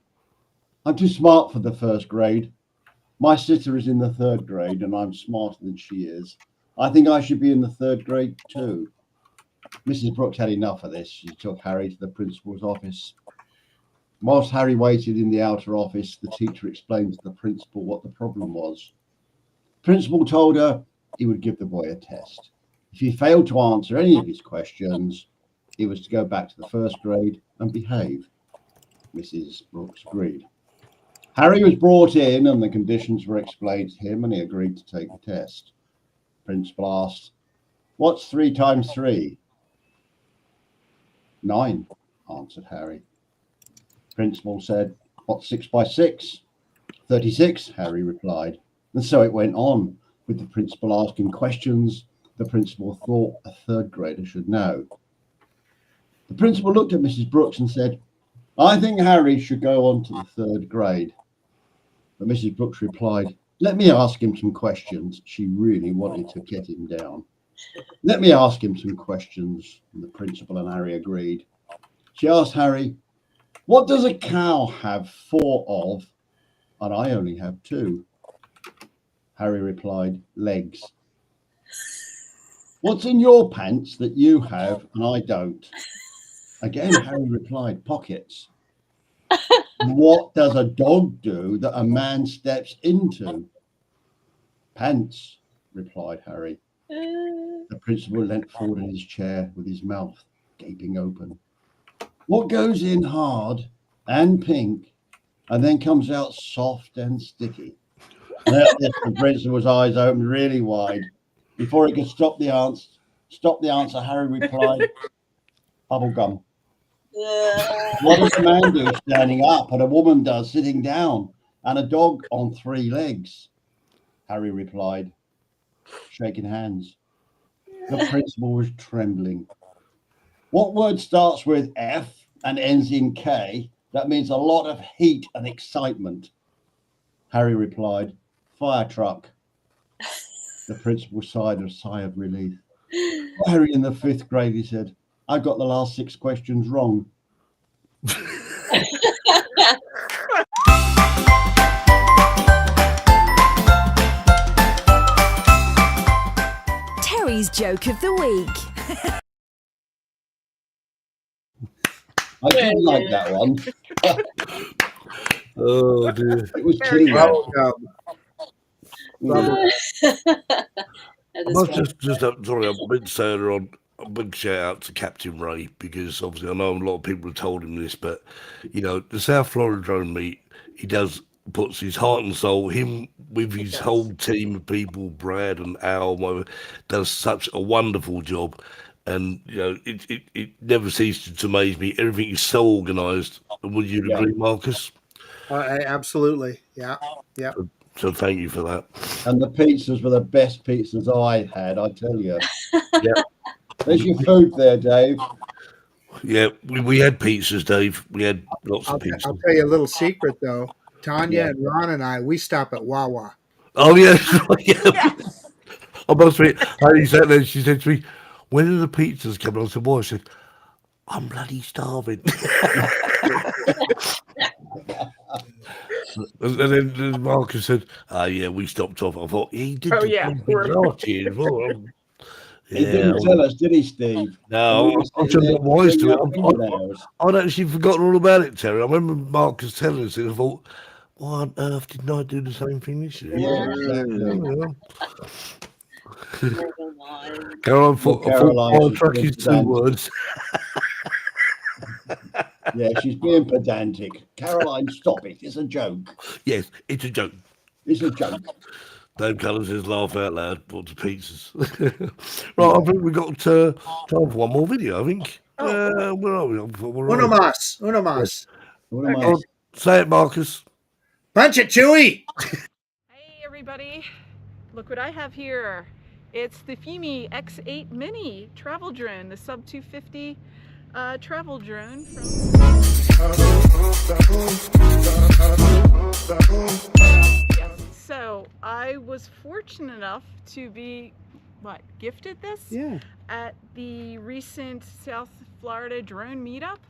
"I'm too smart for the first grade. My sister is in the third grade and I'm smarter than she is. I think I should be in the third grade too." Mrs. Brooks had enough of this. She took Harry to the principal's office. Whilst Harry waited in the outer office, the teacher explained to the principal what the problem was. The principal told her he would give the boy a test. If he failed to answer any of his questions, he was to go back to the first grade and behave. Mrs. Brooks agreed. Harry was brought in and the conditions were explained to him and he agreed to take the test. The principal asked, "What's 3 times 3? 9, answered Harry. Principal said, "What's 6 by 6? 36, Harry replied. And so it went on, with the principal asking questions the principal thought a third grader should know. The principal looked at Mrs. Brooks and said, "I think Harry should go on to the third grade." But Mrs. Brooks replied, "Let me ask him some questions." She really wanted to get him down. "Let me ask him some questions." And the principal and Harry agreed. She asked Harry, "What does a cow have 4 of, and I only have 2? Harry replied, "Legs." "What's in your pants that you have and I don't?" Again, Harry replied, "Pockets." "What does a dog do that a man steps into?" "Pants," replied Harry. The principal leant forward in his chair with his mouth gaping open. "What goes in hard and pink and then comes out soft and sticky?" And at this, the principal's eyes opened really wide. Before he could stop the answer, Harry replied, "Bubble gum." "What does a man do standing up and a woman does sitting down and a dog on 3 legs?" Harry replied, shaking hands. The principal was trembling. "What word starts with F and ends in K that means a lot of heat and excitement?" Harry replied, "Fire truck." The principal sighed a sigh of relief. Harry in the 5th grade, he said, I got the last 6 questions wrong. Terry's joke of the week. I did like that one. Oh dear. It was cheap. I must just sorry, I meant to say earlier on, a big shout out to Captain Ray, because obviously I know a lot of people have told him this, but you know, the South Florida drone meet, he puts his heart and soul, him with his whole team of people, Brad and Al, whatever, does such a wonderful job. And you know, it never ceases to amaze me. Everything is so organised. Would you agree, Marcus? Absolutely. Yeah. So thank you for that. And the pizzas were the best pizzas I had, I tell you. Yeah. There's your food there, Dave. Yeah, we had pizzas, Dave. We had lots of pizzas. I'll tell you a little secret, though. Tanya and Ron and I, we stop at Wawa. Oh, yeah. Yes. I must admit, Honey sat there, she said to me, when are the pizzas coming? I said, why? She said, I'm bloody starving. And then Marcus said, yeah, we stopped off. I thought, he did last year as well. He didn't tell us, did he, Steve? No, I'm sure not wise to it. I'd actually forgotten all about it, Terry. I remember Marcus telling us it, and I thought, why on earth didn't I do the same thing this year? Yeah, exactly. Caroline thought track is 2 words. Yeah, she's being pedantic. Caroline, stop it. It's a joke. Yes, it's a joke. It's a joke. Dave Cullen says, laugh out loud, what's pizzas? Right, I think we've got time for one more video, I think. Where are we? Uno mas. Yes. Oh, say it, Marcus. Punch it, Chewy. Hey, everybody. Look what I have here. It's the FIMI X8 Mini travel drone, the sub 250 travel drone from... Yes, so I was fortunate enough to be, gifted this? Yeah. At the recent South Florida drone meetup.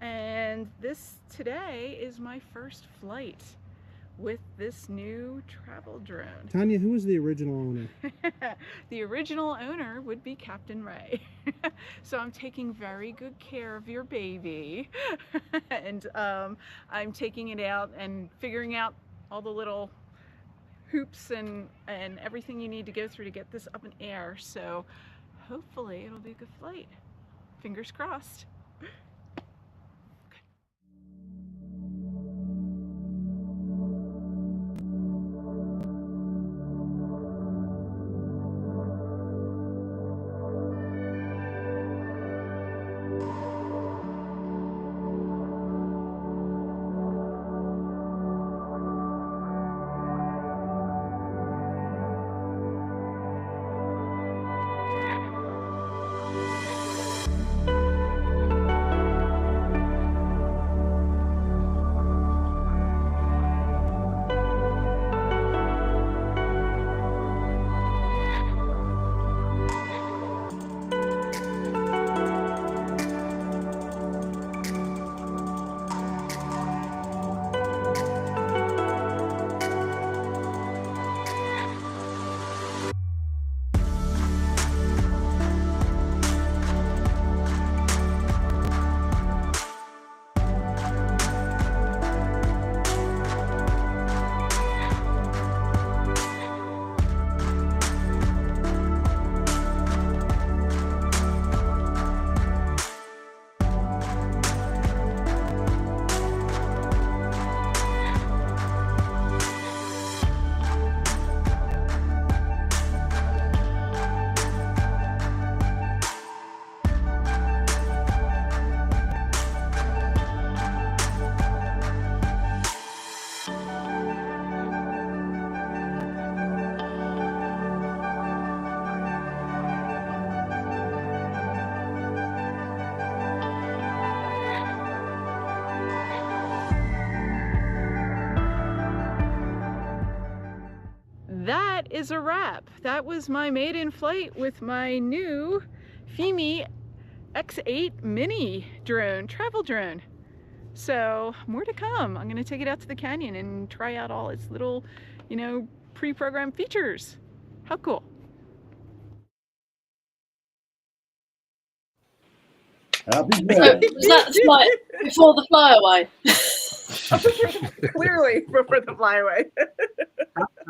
And this today is my first flight with this new travel drone. Tanya, who was the original owner? The original owner would be Captain Ray. So I'm taking very good care of your baby. And I'm taking it out and figuring out all the little hoops and everything you need to go through to get this up in air. So hopefully it'll be a good flight. Fingers crossed. is a wrap. That was my maiden flight with my new FIMI X8 mini drone, travel drone. So more to come. I'm gonna take it out to the canyon and try out all its little, you know, pre-programmed features. How cool. Happy So, birthday. was that the flight before the flyaway? Clearly before the flyaway.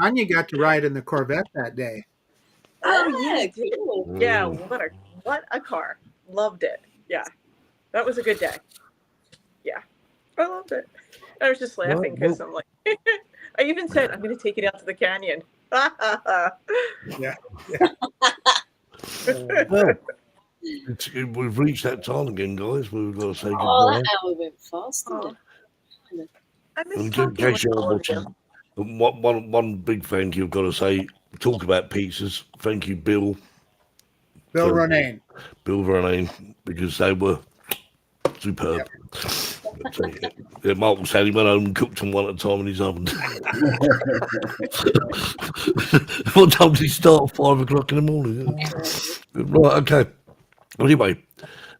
Tanya got to ride in the Corvette that day. Oh yeah, cool. Yeah, what a car. Loved it. Yeah. That was a good day. Yeah. I loved it. I was just laughing because I'm like I even said I'm gonna take it out to the canyon. Yeah. Well, we've reached that time again, guys. We've got to say goodbye. Oh, that hour went fast, didn't it? I miss In talking case with you're all of watching, you. one big thank you I've got to say. Talk about pizzas. Thank you, Bill. Bill Ronayne. Bill Ronayne, because they were superb. Yeah, Mark said he went home and cooked them one at a time in his oven. What time did he start? 5 o'clock in the morning. Right, okay. Anyway,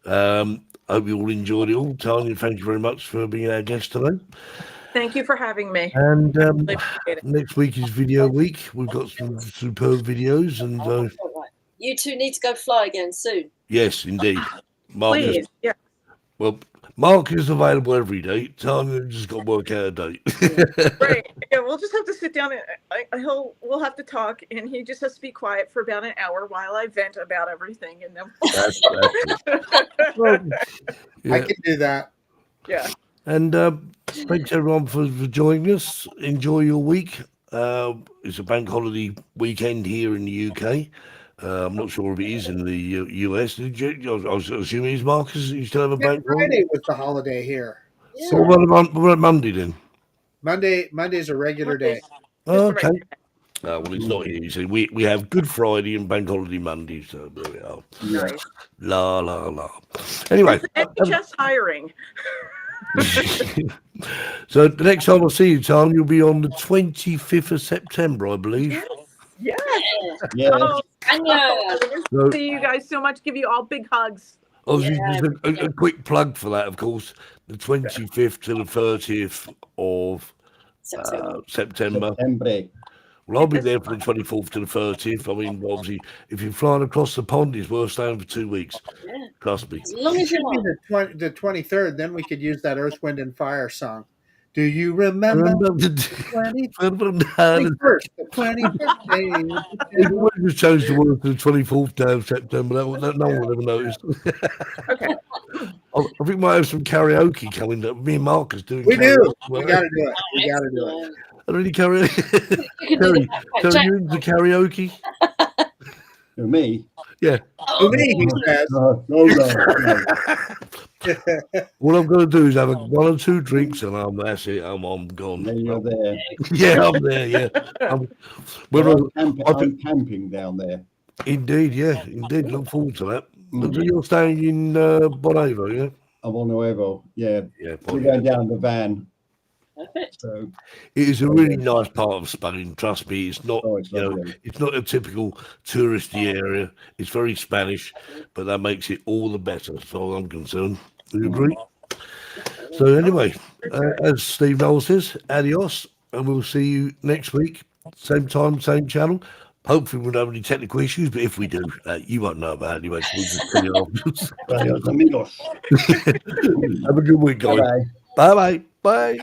hope you all enjoyed it all. Tanya, thank you very much for being our guest today. Thank you for having me. And I really appreciate it. next week is video week. We've got some superb videos, and Right. You two need to go fly again soon. yes, indeed. Mark is, Please, yeah. well, Mark is available every day. Tanya just got to work out a date. Right. Yeah, we'll just have to sit down and we'll have to talk, and he just has to be quiet for about an hour while I vent about everything, and then That's well, yeah. I can do that. Yeah. And thanks everyone for joining us. Enjoy your week. It's a bank holiday weekend here in the UK. I'm not sure if it is in the US. I was assuming it's Marcus. You still have a bank holiday? Friday was the holiday here. Yeah. So what about Monday then? Monday's a regular day. Oh, okay. Well, it's not here. You see, we have Good Friday and Bank Holiday Monday. So there we are. Nice. La la la. Anyway. NHS hiring. So the next time I see you, Tom, you'll be on the 25th of September, I believe. Yes. Yeah. Oh, So- see you guys so much. Give you all big hugs. Obviously, just a quick plug for that, of course. The 25th to the 30th of September. Well, I'll be there from the 24th to the 30th. I mean, obviously, if you're flying across the pond, it's worth staying for 2 weeks. Yeah. Trust me. As long as you want. The 23rd, then we could use that Earth, Wind, and Fire song. Do you remember the 21st, the 25th day? We just chose to work to the 24th day of September. That no one will ever notice. Okay. I think we might have some karaoke coming up. Me and Marcus doing We karaoke. do. We got to do it. We got to do it. I really karaoke. You can do the Terry, you into karaoke? For me? Yeah. For me, he says. No. All I'm going to do is have 1 or 2 drinks, and that's it. I'm gone. Then you're there. Yeah, I'm there. Yeah. I'm camping down there. Indeed, yeah. Indeed. Look forward to that. So you're staying in Bonaventure, yeah? I'm on Nuevo. Yeah. Yeah. We're going down the van. So it is a really nice part of Spain. Trust me, it's not. It's not a typical touristy area. It's very Spanish, but that makes it all the better. As far as I'm concerned. Do you agree? So anyway, as Steve Knowles says, adios, and we'll see you next week, same time, same channel. Hopefully, we don't have any technical issues, but if we do, you won't know about it anyway. So we'll just tell you afterwards. Adios, amigos. Have a good week, guys. Bye-bye. Bye.